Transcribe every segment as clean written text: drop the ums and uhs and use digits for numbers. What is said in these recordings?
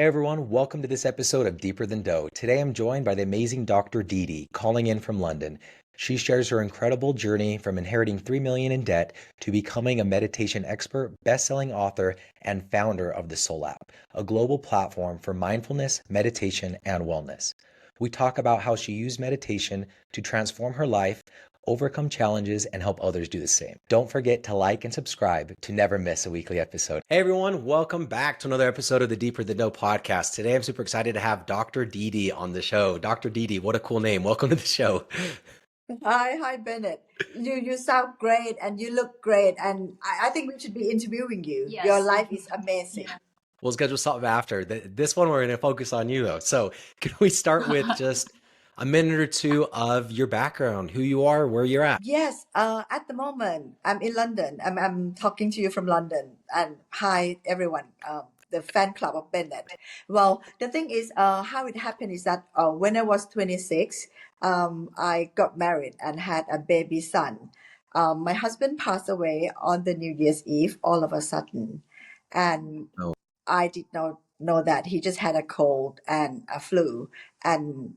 Hey everyone, welcome to this episode of Deeper Than Dough. Today I'm joined by the amazing Dr. Dee calling in from London. She shares her incredible journey from inheriting 3 million in debt to becoming a meditation expert, best-selling author, and founder of the Zoul app, a global platform for mindfulness, meditation, and wellness. We talk about how she used meditation to transform her life, overcome challenges, and help others do the same. Don't forget to like and subscribe to never miss a weekly episode. Hey everyone, welcome back to another episode of the Deeper Than Dough podcast. Today I'm super excited to have Dr. Dee on the show. Dr. Dee, what a cool name. Welcome to the show. Hi, Bennett. You sound great and you look great, and I think we should be interviewing you. Your Yes. life is amazing. We'll schedule something after. This one we're going to focus on you though. So can we start with just a minute or two of your background, who you are, where you're at? Yes, at the moment I'm in London. I'm talking to you from London. And hi everyone, the fan club of Bennett. Well, the thing is, how it happened is that when I was 26, I got married and had a baby son. My husband passed away on the New Year's Eve all of a sudden, and Oh. I did not know that he just had a cold and a flu, and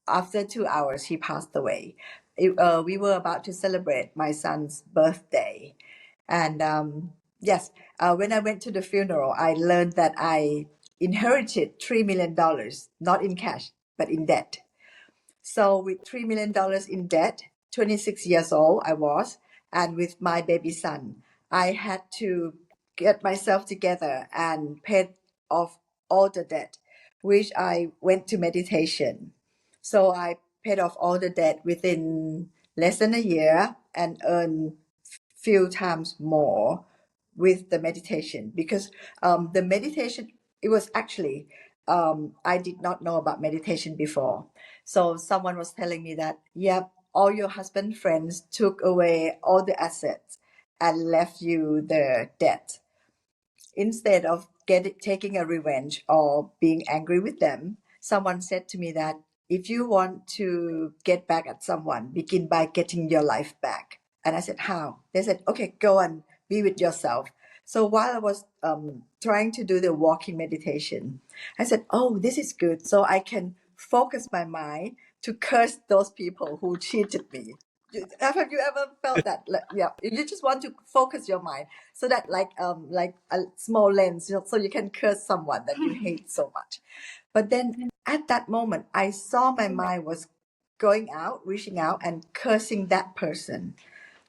after 2 hours he passed away. We were about to celebrate my son's birthday, and yes, when I went to the funeral, I learned that I inherited $3 million, not in cash but in debt. So with $3 million in debt, 26 years old I was, and with my baby son, I had to get myself together and pay off all the debt, which I went to meditation. So I paid off all the debt within less than a year and earned few times more with the meditation, because the meditation, it was actually, I did not know about meditation before. So someone was telling me that, yep, all your husband friends took away all the assets and left you the debt. Instead of taking a revenge or being angry with them, someone said to me that if you want to get back at someone, begin by getting your life back. And I said, how? They said, okay, go and be with yourself. So while I was trying to do the walking meditation, I said, oh, this is good. So I can focus my mind to curse those people who cheated me. Have you ever felt that? Yeah, you just want to focus your mind so that like a small lens, so you can curse someone that you hate so much. But then at that moment, I saw my mind was going out, reaching out and cursing that person.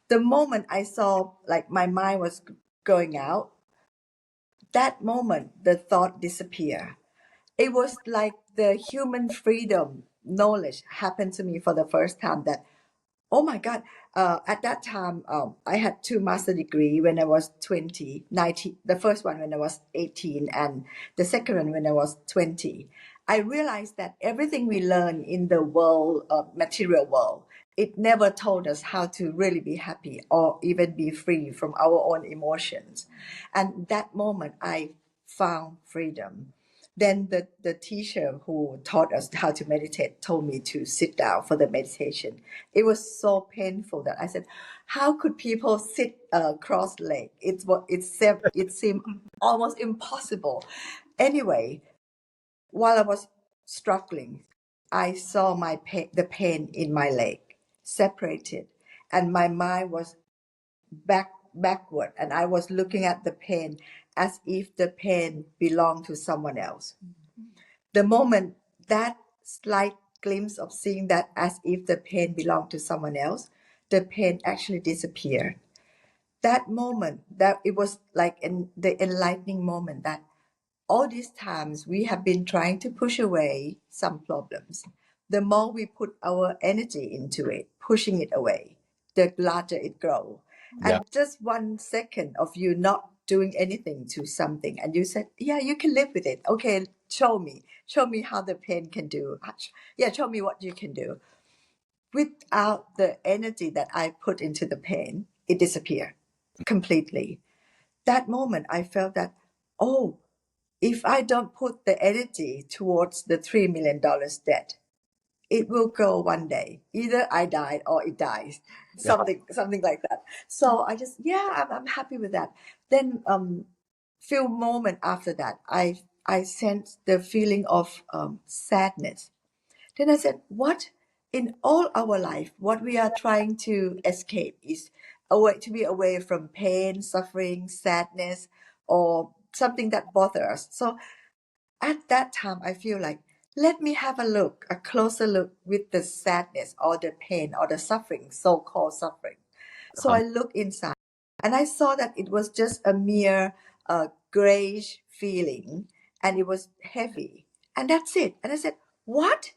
The moment I saw like my mind was going out, that moment the thought disappeared. It was like the human freedom knowledge happened to me for the first time, that oh my God. At that time, I had two master degree when I was 20, 19, the first one when I was 18, and the second one when I was 20. I realized that everything we learn in the world, material world, it never told us how to really be happy or even be free from our own emotions. And that moment, I found freedom. Then the teacher who taught us how to meditate told me to sit down for the meditation. It was so painful that I said, how could people sit cross-legged? It seemed almost impossible. Anyway, while I was struggling, I saw the pain in my leg separated, and my mind was backward, and I was looking at the pain as if the pain belonged to someone else. The moment that slight glimpse of seeing that as if the pain belonged to someone else, the pain actually disappeared. That moment, that it was like the enlightening moment that all these times we have been trying to push away some problems. The more we put our energy into it, pushing it away, the larger it grows. Yeah. And just 1 second of you not doing anything to something, and you said, yeah, you can live with it. Okay, show me how the pain can do. Yeah, show me what you can do. Without the energy that I put into the pain, it disappeared completely. That moment I felt that, oh, if I don't put the energy towards the $3 million debt, it will go one day. Either I die or it dies, something like that. So I just, I'm happy with that. Then few moments after that, I I sensed the feeling of sadness. Then I said, what in all our life, what we are trying to escape is away, to be away from pain, suffering, sadness, or something that bothers us. So at that time, I feel like, let me have a look, a closer look with the sadness or the pain or the suffering, so-called suffering. So Uh-huh. I looked inside and I saw that it was just a mere grayish feeling and it was heavy. And that's it. And I said, what?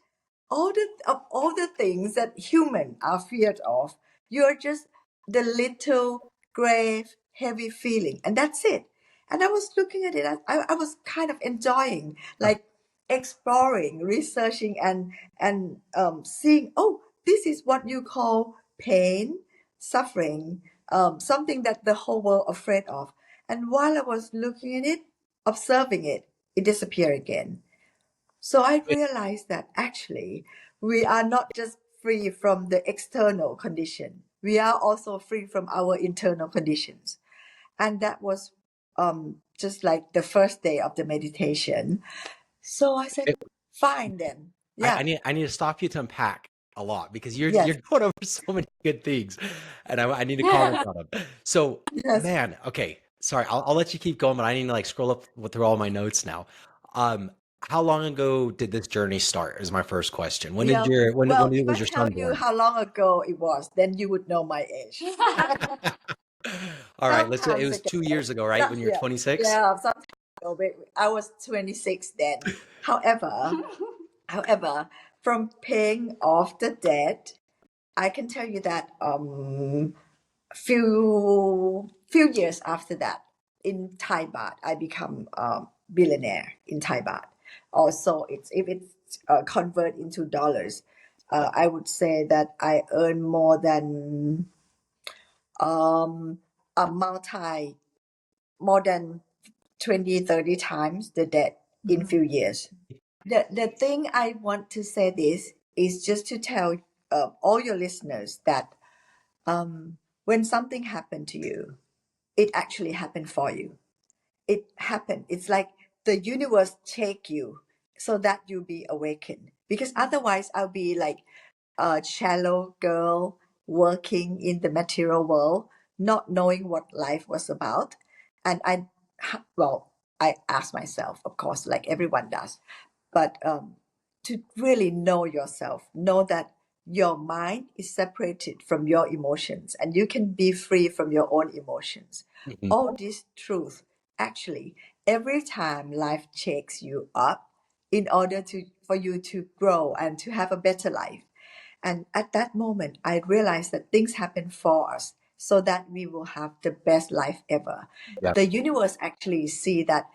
All the things that humans are feared of, you're just the little gray, heavy feeling. And that's it. And I was looking at it, I was kind of enjoying, like exploring, researching, and seeing, oh, this is what you call pain, suffering, something that the whole world afraid of. And while I was looking at it, observing it, it disappeared again. So I realized that actually we are not just free from the external condition. We are also free from our internal conditions. And that was just like the first day of the meditation. So I said, fine then. I Yeah. need to stop you to unpack a lot because you're Yes. going over so many good things, and I need to comment on them. So, Yes. man, okay, sorry, I'll let you keep going, but I need to like scroll up through all my notes now. Um, how long ago did this journey start? Is my first question. Yeah. When Well, if I was your tell son you born? how long ago it was, then you would know my age. All right, let's say it Sometimes was ago. 2 years ago, right? When you were Yeah. 26. Yeah. Some time ago. I was 26 then. However, however, from paying off the debt, I can tell you that few years after that, in Thai baht, I become billionaire in Thai baht. Also, it's if it's convert into dollars, I would say that I earn more than um a multi more than 20, 30 times the debt in few years. The thing I want to say this is just to tell all your listeners that when something happened to you, it actually happened for you. It happened. It's like the universe take you so that you be awakened. Because otherwise, I'll be like a shallow girl working in the material world, not knowing what life was about. And well, I asked myself, of course, like everyone does, but to really know yourself, know that your mind is separated from your emotions and you can be free from your own emotions. Mhm. All this truth, actually, every time life shakes you up in order to for you to grow and to have a better life. And at that moment, I realized that things happen for us so that we will have the best life ever. Yeah. The universe actually see that,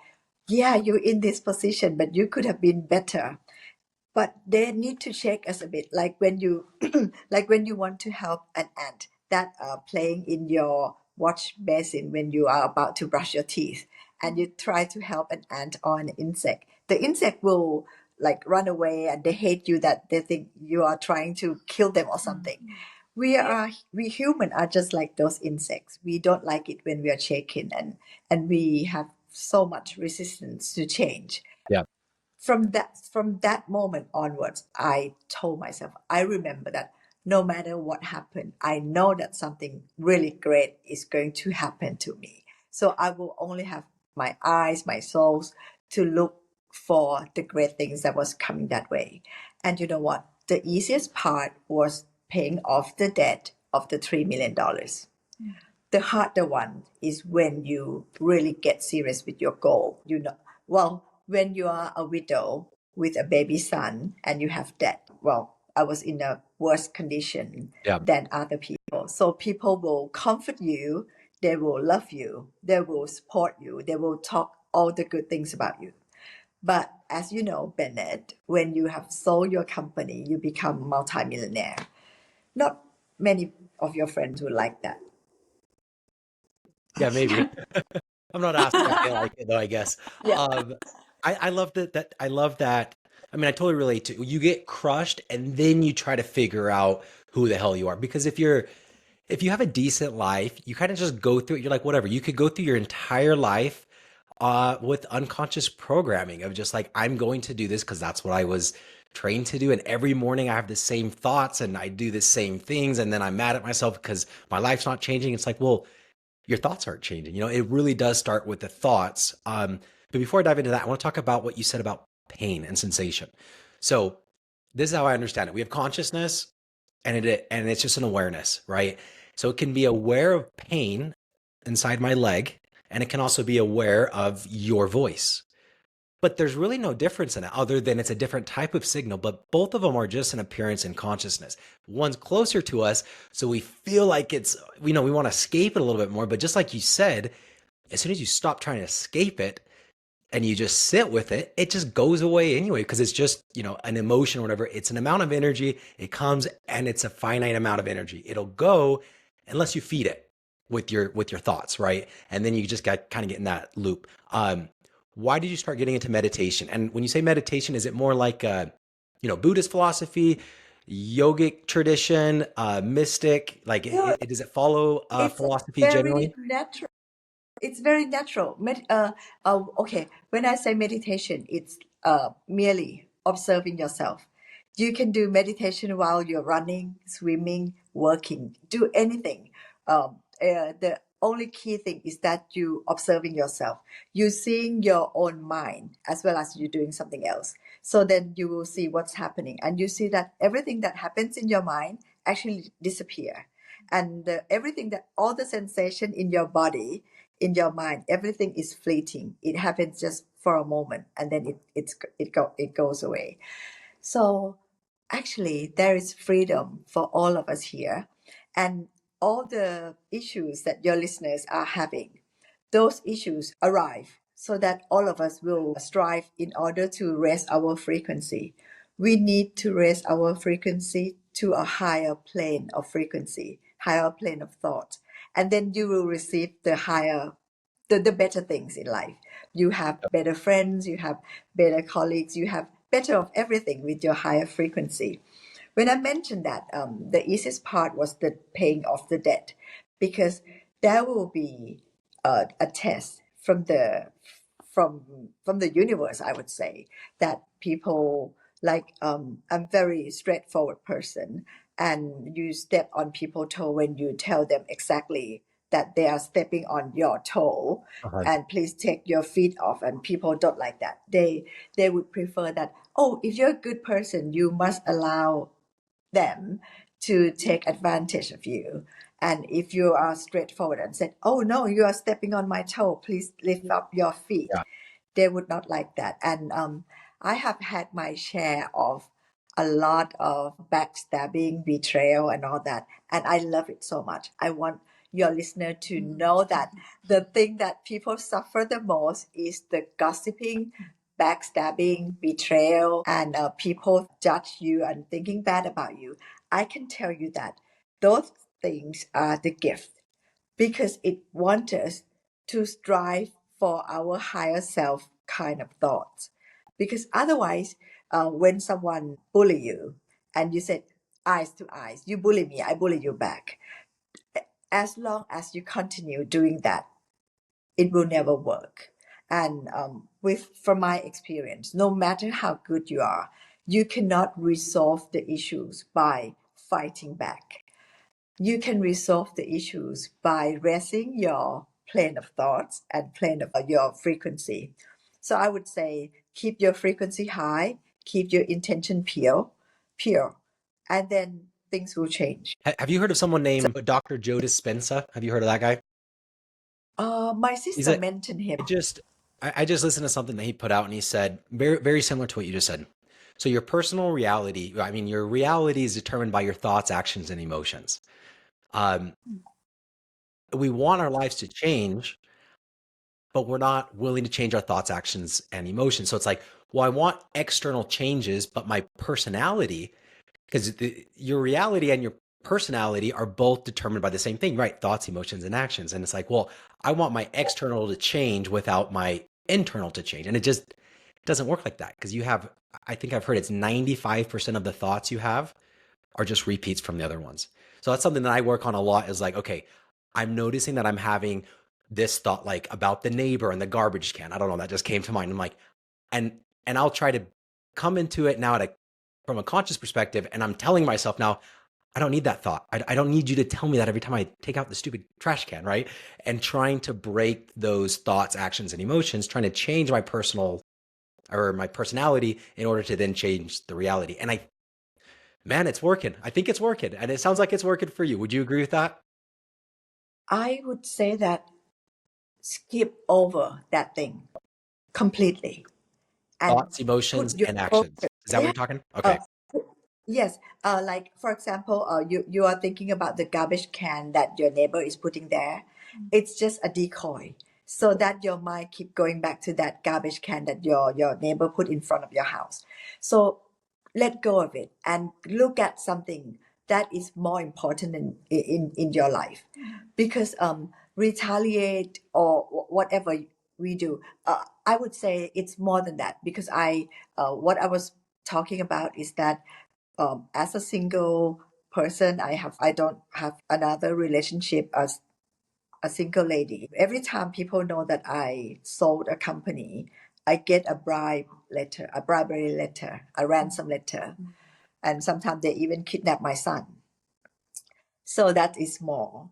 yeah, you're in this position, but you could have been better. But they need to shake us a bit, like when you, like when you want to help an ant that are playing in your wash basin when you are about to brush your teeth, and you try to help an ant or an insect. The insect will like run away and they hate you that they think you are trying to kill them or something. We human are just like those insects. We don't like it when we are shaken, and we have so much resistance to change. Yeah. From that moment onwards, I told myself, I remember that no matter what happened, I know that something really great is going to happen to me. So I will only have my eyes, my souls to look for the great things that was coming that way. And you know what? The easiest part was paying off the debt of the $3 million. The harder one is when you really get serious with your goal. Well, when you are a widow with a baby son and you have debt, well, I was in a worse condition Yeah. than other people. So people will comfort you, they will love you, they will support you, they will talk all the good things about you. But as you know, Bennett, when you have sold your company, you become multimillionaire. Not many of your friends would like that. Yeah, maybe. I'm not asking if they like it though, I guess. Yeah. I love that I love that. I mean, I totally relate to you get crushed and then you try to figure out who the hell you are. Because if you have a decent life, you kind of just go through it. You're like, whatever. You could go through your entire life with unconscious programming of just like, I'm going to do this because that's what I was trained to do. And every morning I have the same thoughts and I do the same things. And then I'm mad at myself because my life's not changing. It's like, well, your thoughts aren't changing. It really does start with the thoughts. But before I dive into that, I want to talk about what you said about pain and sensation. So this is how I understand it. We have consciousness and it's just an awareness, right? So it can be aware of pain inside my leg, and it can also be aware of your voice. But there's really no difference in it other than it's a different type of signal, but both of them are just an appearance in consciousness. One's closer to us, so we feel like it's, we want to escape it a little bit more. But just like you said, as soon as you stop trying to escape it and you just sit with it, it just goes away anyway, because it's just, an emotion or whatever. It's an amount of energy. It comes and it's a finite amount of energy. It'll go unless you feed it with your thoughts, right? And then you just got kind of get in that loop. Why did you start getting into meditation? And when you say meditation, is it more like Buddhist philosophy, yogic tradition, mystic? Like, No, does it follow it's philosophy very generally? natural. It's very natural. Okay, when I say meditation, it's merely observing yourself. You can do meditation while you're running, swimming, working, do anything. The only key thing is that you observing yourself. You seeing your own mind as well as you doing something else. So then you will see what's happening, and you see that everything that happens in your mind actually disappear, and everything that all the sensation in your body, in your mind, everything is fleeting. It happens just for a moment, and then it goes away. So actually, there is freedom for all of us here, and all the issues that your listeners are having, those issues arrive so that all of us will strive in order to raise our frequency. We need to raise our frequency to a higher plane of frequency, higher plane of thought, and then you will receive the higher, the better things in life. You have better friends, you have better colleagues, you have better of everything with your higher frequency. When I mentioned that, the easiest part was the paying off the debt, because there will be a test from the universe, I would say, that people like, I'm very straightforward person, and you step on people's toe when you tell them exactly that they are stepping on your toe, Uh-huh. and please take your feet off, and people don't like that. They would prefer that, oh, if you're a good person, you must allow them to take advantage of you. And if you are straightforward and said, oh no, you are stepping on my toe, please lift up your feet, Yeah. they would not like that. And I have had my share of a lot of backstabbing, betrayal, and all that. And I love it so much. I want your listener to know that the thing that people suffer the most is the gossiping, backstabbing, betrayal, and people judge you and thinking bad about you. I can tell you that those things are the gift, because it wants us to strive for our higher self kind of thoughts. Because otherwise, when someone bully you and you said eyes to eyes, you bully me, I bully you back. As long as you continue doing that, it will never work. And from my experience, no matter how good you are, you cannot resolve the issues by fighting back. You can resolve the issues by raising your plane of thoughts and plane of your frequency. So I would say keep your frequency high, keep your intention pure, and then things will change. Have you heard of someone named Dr. Joe Dispenza? Have you heard of that guy? My He's sister a, mentioned him. I just listened to something that he put out and he said very, very similar to what you just said. So your personal reality, I mean, your reality is determined by your thoughts, actions, and emotions. Um, we want our lives to change, but we're not willing to change our thoughts, actions, and emotions. So it's like, well, I want external changes, but my personality, because your reality and your personality are both determined by the same thing, right? Thoughts, emotions, and actions. And it's like, well, I want my external to change without my internal to change. And it just doesn't work like that, because you have, I think I've heard it's 95% of the thoughts you have are just repeats from the other ones. So that's something that I work on a lot, is like, okay, I'm noticing that I'm having this thought like about the neighbor and the garbage can. I don't know, that just came to mind. I'm like, and I'll try to come into it now from a conscious perspective, and I'm telling myself now, I don't need that thought. I don't need you to tell me that every time I take out the stupid trash can, right? And trying to break those thoughts, actions, and emotions, trying to change my personality in order to then change the reality. And man, it's working. I think it's working. And it sounds like it's working for you. Would you agree with that? I would say that skip over that thing completely and Thoughts, emotions, put your and actions. focus. Is that what Yeah. you're talking? Uh, Okay. yes. Like for example, you are thinking about the garbage can that your neighbor is putting there. It's just a decoy, so that your mind keep going back to that garbage can that your neighbor put in front of your house. So let go of it and look at something that is more important in your life, because retaliate or whatever we do, I would say it's more than that, because what I was talking about is that as a single person, I don't have another relationship as a single lady. Every time people know that I sold a company, I get a bribery letter, a ransom letter, and sometimes they even kidnap my son. So that is more.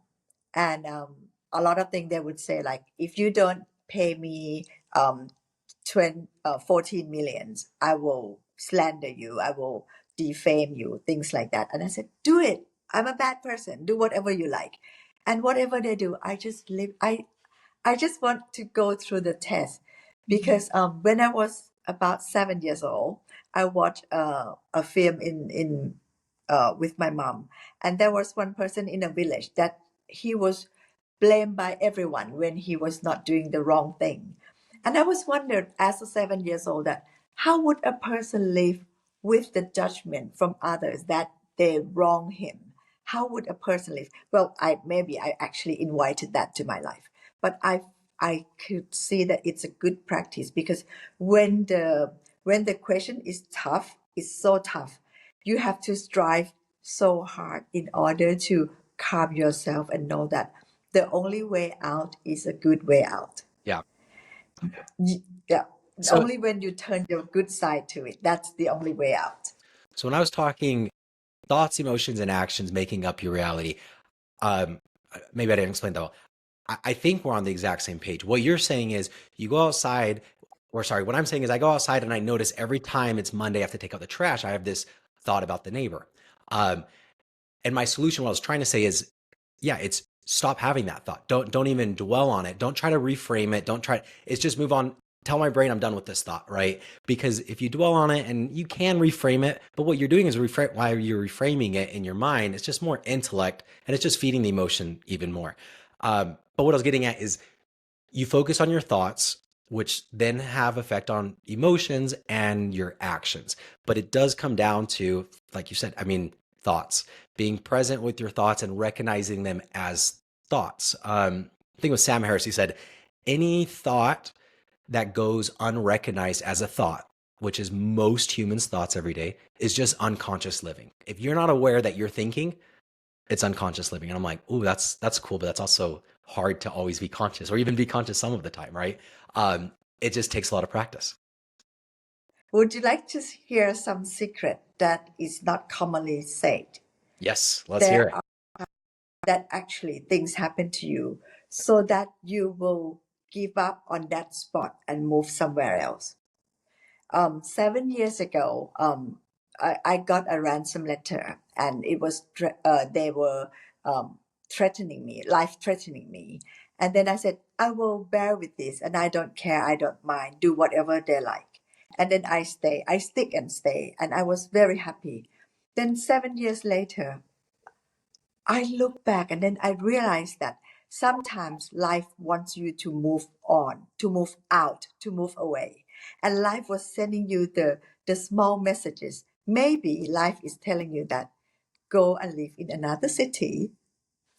And a lot of things they would say, like, if you don't pay me 14 millions, I will slander you, I will defame you, things like that. And I said, do it. I'm a bad person. Do whatever you like. And whatever they do, I just live. I just want to go through the test, because when I was about 7 years old, I watched a film in with my mom, and there was one person in a village that he was blamed by everyone when he was not doing the wrong thing. And I was wondering, as a 7 years old, that how would a person live with the judgment from others that they wrong him? How would a person live? Well, I actually invited that to my life, but I could see that it's a good practice, because when the question is tough, it's so tough, you have to strive so hard in order to calm yourself and know that the only way out is a good way out. Yeah. Yeah, So, only when you turn your good side to it, that's the only way out. so when I was talking thoughts, emotions, and actions making up your reality, um, maybe I didn't explain that well. I think we're on the exact same page. What you're saying is you go outside, or sorry, what I'm saying is I go outside and I notice every time it's Monday, I have to take out the trash. I have this thought about the neighbor. Um, and my solution, what I was trying to say is, yeah, it's stop having that thought. Don't even dwell on it. Don't try to reframe it. Don't try. It's just move on. Tell my brain I'm done with this thought, right? Because if you dwell on it, and you can reframe it, but what you're doing is reframe. While you're reframing it in your mind, it's just more intellect, and it's just feeding the emotion even more. But what I was getting at is you focus on your thoughts, which then have effect on emotions and your actions. But it does come down to, like you said, I mean, thoughts, being present with your thoughts and recognizing them as thoughts. I think with Sam Harris, he said, any thought that goes unrecognized as a thought, which is most humans' thoughts every day, is just unconscious living. If you're not aware that you're thinking, it's unconscious living. And I'm like, ooh, that's cool, but that's also hard to always be conscious, or even be conscious some of the time, right? It just takes a lot of practice. Would you like to hear some secret that is not commonly said? Yes, let's hear There it. are that actually things happen to you so that you will give up on that spot and move somewhere else. 7 years ago, I got a ransom letter, and it was they were threatening me, life threatening me. And then I said, I will bear with this, and I don't care, I don't mind, do whatever they like. And then I stick and stay, and I was very happy. Then 7 years later, I look back and then I realized that sometimes life wants you to move on, to move out, to move away. And life was sending you the small messages. Maybe life is telling you that go and live in another city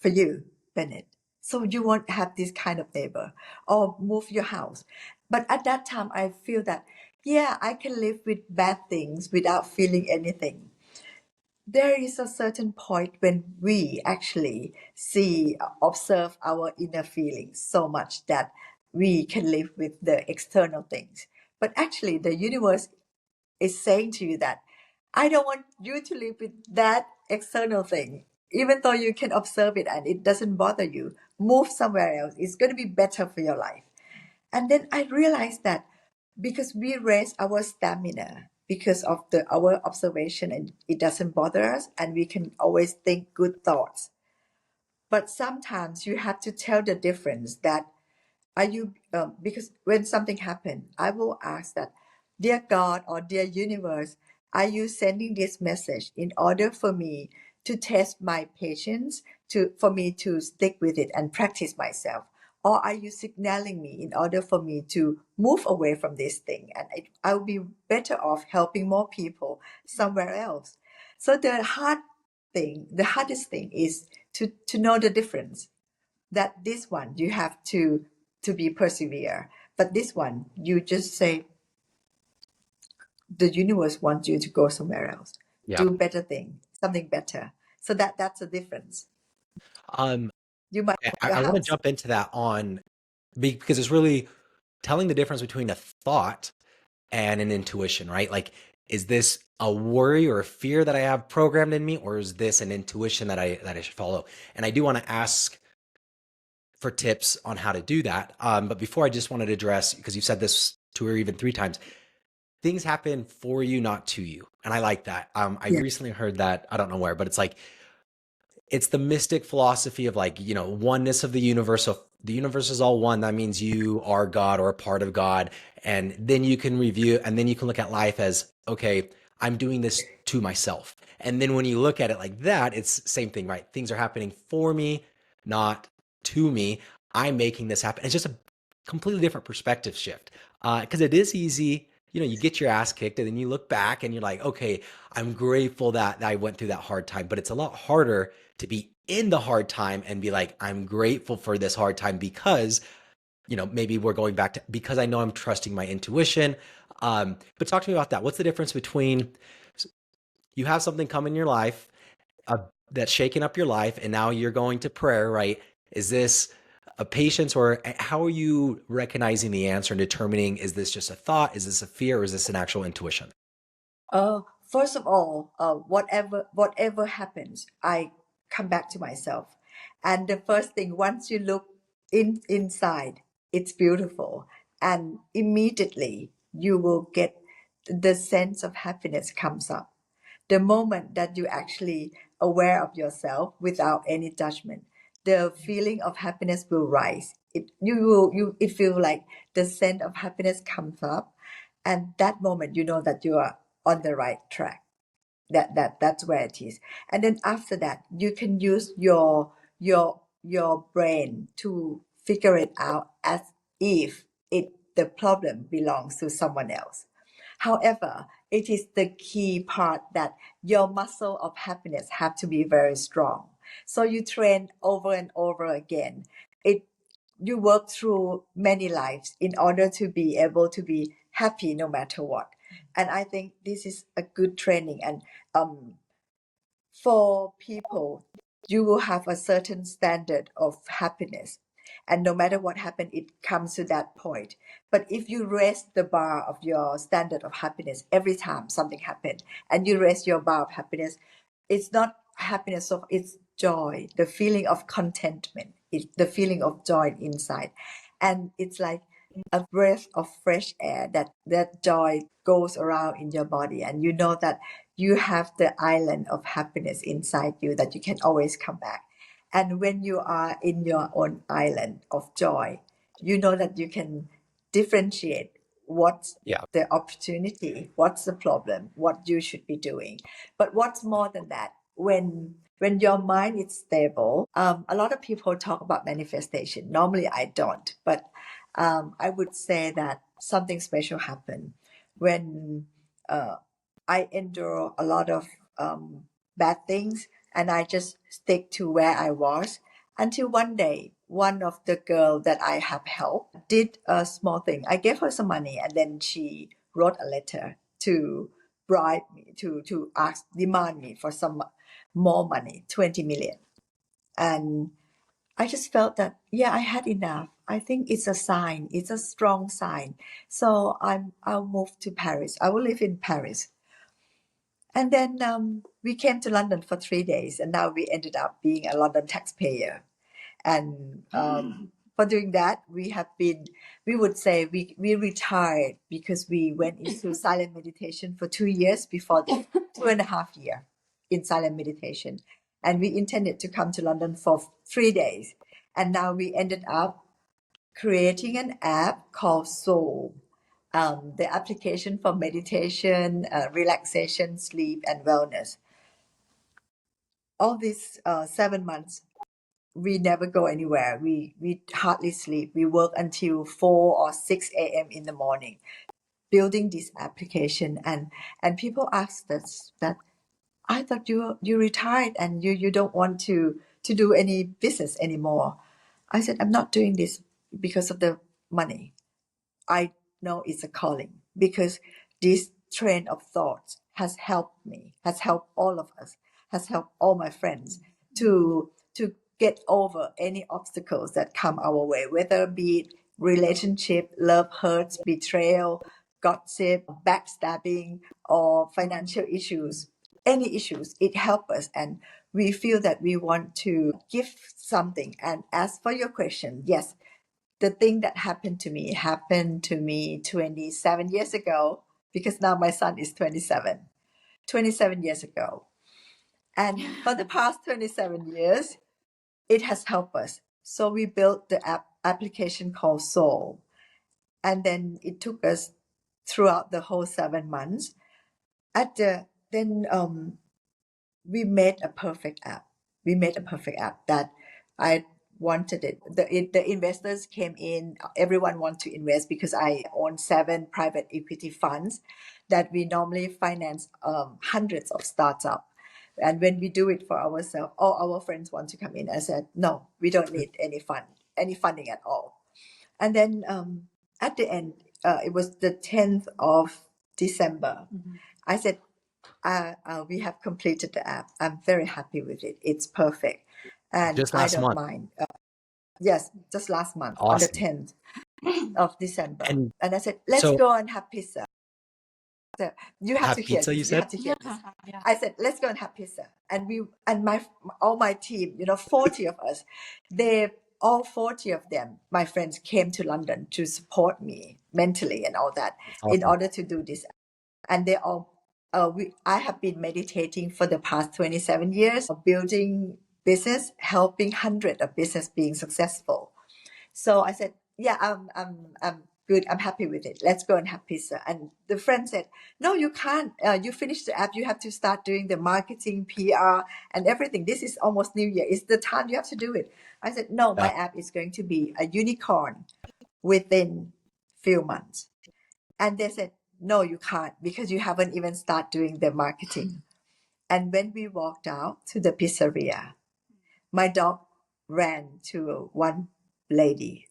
for you, Bennett. So you won't have this kind of neighbor, or move your house. But at that time, I feel that, yeah, I can live with bad things without feeling anything. there is a certain point when we actually observe our inner feelings so much that we can live with the external things. But actually, the universe is saying to you that I don't want you to live with that external thing. Even though you can observe it and it doesn't bother you, move somewhere else. It's going to be better for your life. And then I realized that because we raise our stamina because of our observation and it doesn't bother us and we can always think good thoughts. But sometimes you have to tell the difference that are you because when something happens, I will ask that, dear God or dear universe, are you sending this message in order for me to test my patience, for me to stick with it and practice myself? Or are you signaling me in order for me to move away from this thing and I will be better off helping more people somewhere else? So the hardest thing is to know the difference, that this one you have to be persevere, but this one you just say the universe wants you to go somewhere else, Yeah. do better thing, something better. So that's a difference. Um, You might move your I want to house. jump into that because it's really telling the difference between a thought and an intuition, right? Like, is this a worry or a fear that I have programmed in me, or is this an intuition that I should follow? And I do want to ask for tips on how to do that. But before, I just wanted to address, because you've said this two or even three times, things happen for you, not to you. And I like that. I Yeah. recently heard that, I don't know where, but it's like, it's the mystic philosophy of, like, oneness of the universe. So if the universe is all one, that means you are God or a part of God. And then you can review, and then you can look at life as, okay, I'm doing this to myself. And then when you look at it like that, it's same thing, right? Things are happening for me, not to me. I'm making this happen. It's just a completely different perspective shift. Because it is easy, you get your ass kicked and then you look back and you're like, okay, I'm grateful that I went through that hard time. But it's a lot harder to be in the hard time and be like, I'm grateful for this hard time because, maybe we're going back to, because I know I'm trusting my intuition. But talk to me about that. What's the difference between you have something come in your life uh, that's shaking up your life, and now you're going to prayer, right? Is this a patience, or how are you recognizing the answer and determining, is this just a thought? Is this a fear? Or is this an actual intuition? First of all, whatever happens, I come back to myself, and the first thing, once you look inside, it's beautiful, and immediately you will get the sense of happiness comes up. The moment that you actually aware of yourself without any judgment, the feeling of happiness will rise. It feel like the scent of happiness comes up, and that moment you know that you are on the right track. That's where it is. And then after that you can use your brain to figure it out as if the problem belongs to someone else. However, it is the key part that your muscle of happiness have to be very strong. So you train over and over again. It You work through many lives in order to be able to be happy no matter what. And I think this is a good training. And um, for people, you will have a certain standard of happiness. And no matter what happened, it comes to that point. But if you raise the bar of your standard of happiness every time something happened, and you raise your bar of happiness, it's not happiness of it's joy, the feeling of contentment, the feeling of joy inside. And it's like a breath of fresh air that joy goes around in your body, and you know that you have the island of happiness inside you that you can always come back. And when you are in your own island of joy, you know that you can differentiate what's Yeah. the opportunity, what's the problem, what you should be doing. But what's more than that, when your mind is stable, a lot of people talk about manifestation. Normally I don't, but I would say that something special happened when uh, I endure a lot of bad things, and I just stick to where I was until one day, one of the girl that I have helped did a small thing. I gave her some money, and then she wrote a letter to bribe me to ask, demand me for some more money, 20 million. And I just felt that, yeah, I had enough. I think it's a sign. It's a strong sign. So I'll move to Paris. I will live in Paris. And then we came to London for 3 days, and now we ended up being a London taxpayer. And for doing that, we would say we retired because we went into silent meditation for 2 years before the 2.5 years in silent meditation. And we intended to come to London for 3 days. And now we ended up creating an app called Zoul, the application for meditation, relaxation, sleep, and wellness. All these 7 months, we never go anywhere. We hardly sleep. We work until 4 or 6 a.m. in the morning, building this application. And people asked us that, I thought you retired and you don't want to do any business anymore. I said, I'm not doing this because of the money. I know it's a calling, because this train of thought has helped me, has helped all of us, has helped all my friends to get over any obstacles that come our way, whether be it relationship, love hurts, betrayal, gossip, backstabbing, or financial issues. Any issues, it helps us, and we feel that we want to give something. And as for your question, yes, the thing that happened to me 27 years ago, because now my son is 27 years ago. And for the past 27 years, it has helped us. So we built the application called Zoul. And then it took us throughout the whole 7 months. We made a perfect app. We made a perfect app that I wanted it. The investors came in. Everyone wants to invest because I own 7 private equity funds that we normally finance hundreds of startups. And when we do it for ourselves, all our friends want to come in. I said, no, we don't need any funding at all. And then at the end, it was the 10th of December. I said, we have completed the app. I'm very happy with it. It's perfect. And Just I last don't month. mind. Yes, just last month on the Awesome. 10th of December. And I said, let's so go and have pizza. So you have have to hear pizza, you this. You said? have to hear this. Yeah. I said, let's go and have pizza. And all my team, 40 of us, all 40 of them, my friends, came to London to support me mentally and all that in Awesome. order to do this. And they all, I have been meditating for the past 27 years, building business, helping hundreds of business being successful. So I said, yeah, I'm good. I'm happy with it. Let's go and have pizza. And the friend said, no, you can't. You finished the app. You have to start doing the marketing, PR, and everything. This is almost New Year. It's the time you have to do it. I said, no, my app is going to be a unicorn within few months. And they said, no, you can't, because you haven't even started doing the marketing. And when we walked out to the pizzeria, my dog ran to one lady,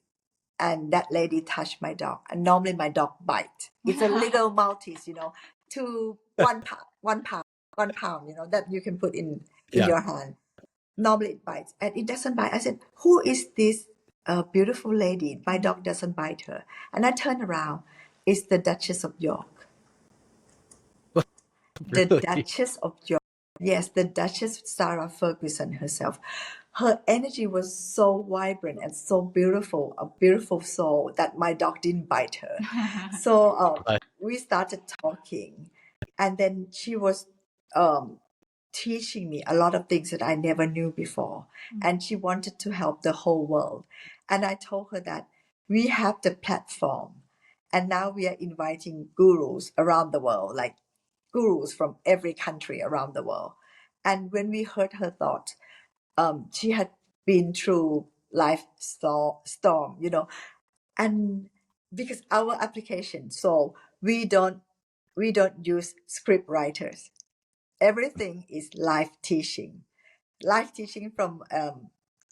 and that lady touched my dog. And normally my dog bites. It's a little Maltese, to 1 pound, that you can put in your hand. Normally it bites, and it doesn't bite. I said, who is this beautiful lady? My dog doesn't bite her. And I turned around. It's the Duchess of York. The Really? Duchess of York. Yes, the Duchess Sarah Ferguson herself. Her energy was so vibrant and so beautiful, a beautiful soul, that my dog didn't bite her. So we started talking, and then she was teaching me a lot of things that I never knew before. And she wanted to help the whole world. And I told her that we have the platform, and now we are inviting gurus around the world, like gurus from every country around the world. And when we heard her thought, she had been through life storm, and because our application, so we don't use script writers. Everything is live teaching from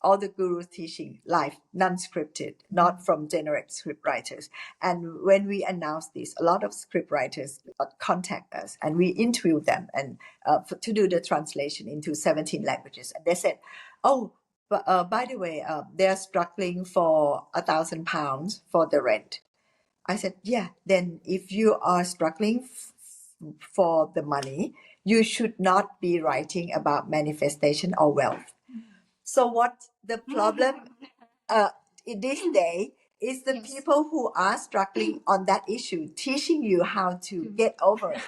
all the gurus teaching live, non-scripted, not from generic script writers. And when we announced this, a lot of script writers contact us, and we interview them and to do the translation into 17 languages. And they said, "Oh, but by the way, they're struggling for £1,000 for the rent." I said, "Yeah, then if you are struggling for the money, you should not be writing about manifestation or wealth." So what the problem in this day is the people who are struggling on that issue, teaching you how to get over it.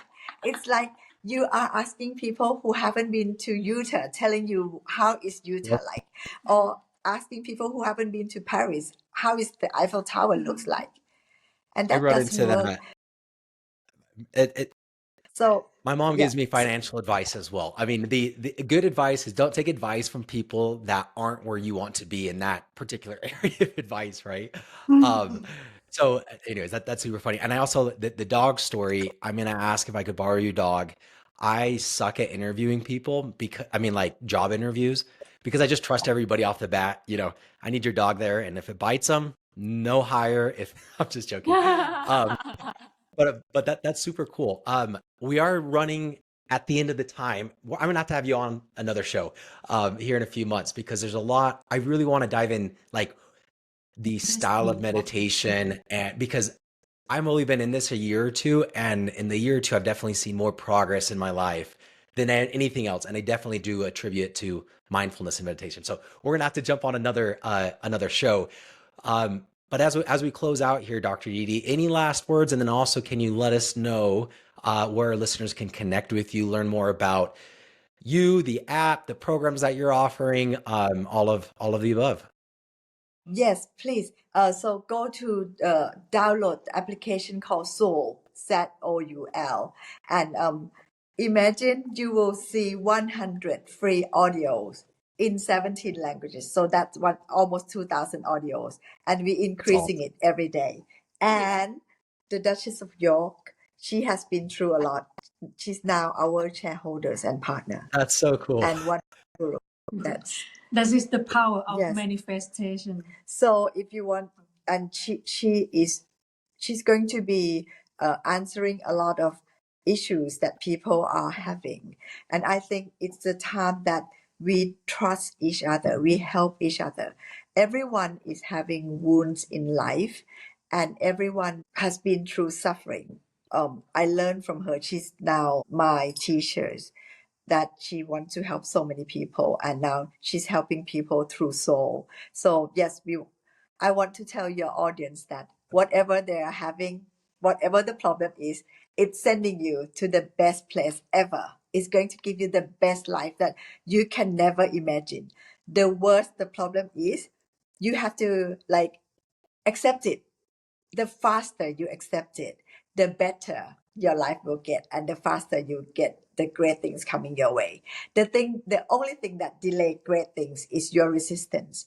It's like you are asking people who haven't been to Utah, telling you how is Utah like, or asking people who haven't been to Paris, how is the Eiffel Tower looks like, and I that run doesn't into work. that. It So My mom yeah. gives me financial advice as well. I mean, the good advice is don't take advice from people that aren't where you want to be in that particular area of advice, right? Um, so anyways, that's super funny. And I also the dog story, I'm gonna ask if I could borrow your dog. I suck at interviewing people because I mean like job interviews because I just trust everybody off the bat. I need your dog there, and if it bites them, no hire. If I'm just joking. Um, but that's super cool. We are running at the end of the time. I'm gonna have to have you on another show here in a few months because there's a lot. I really want to dive in like the style of meditation, and because I've only been in this a year or two, and in the year or two, I've definitely seen more progress in my life than anything else, and I definitely do attribute it to mindfulness and meditation. So we're gonna have to jump on another show. But as we close out here, Dr. Didi, any last words? And then also, can you let us know where listeners can connect with you, learn more about you, the app, the programs that you're offering, all of the above? Yes, please. So go to download the application called Zoul, Zoul, and imagine you will see 100 free audios in 17 languages. So that's almost 2,000 audios, and we're That's all. increasing it every day. And the Duchess of York, she has been through a lot. She's now our shareholders and partner, That's so cool. and one guru. That's That is the power of yes. manifestation. So if you want, and she's going to be answering a lot of issues that people are having, and I think it's the time that we trust each other, we help each other. Everyone is having wounds in life, and everyone has been through suffering. I learned from her. She's now my teachers, that she wants to help so many people, and now she's helping people through Soul. So yes, I want to tell your audience that whatever they are having, whatever the problem is, it's sending you to the best place ever. It's going to give you the best life that you can never imagine. The worse the problem is, you have to accept it. The faster you accept it, the better your life will get, and the faster you get the great things coming your way. The only thing that delay great things is your resistance.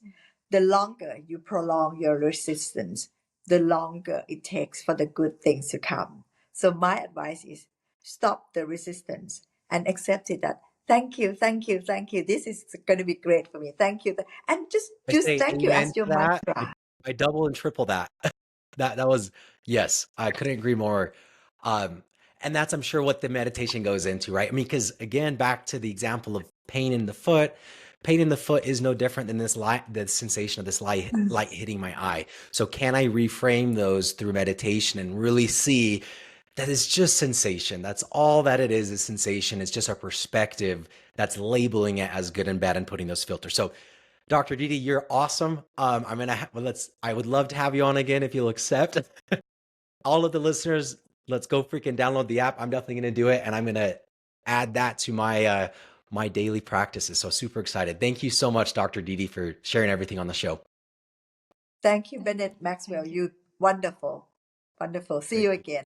The longer you prolong your resistance, the longer it takes for the good things to come. So my advice is stop the resistance and accept it, that thank you, thank you, thank you. This is going to be great for me. Thank you. And just I use say thank you amen as your to that. mantra. I double and triple that. That was, yes, I couldn't agree more. Um, and that's, I'm sure, what the meditation goes into, right? I mean, because again, back to the example of pain in the foot. Pain in the foot is no different than the sensation of this light hitting my eye. So can I reframe those through meditation and really see that it's just sensation? That's all that it is sensation. It's just our perspective that's labeling it as good and bad and putting those filters. So Dr. Didi, you're awesome. I would love to have you on again if you'll accept. All of the listeners, let's go freaking download the app. I'm definitely going to do it, and I'm going to add that to my daily practices. So super excited. Thank you so much, Dr. Didi, for sharing everything on the show. Thank you, Bennett Maxwell. You wonderful. Wonderful. See you again.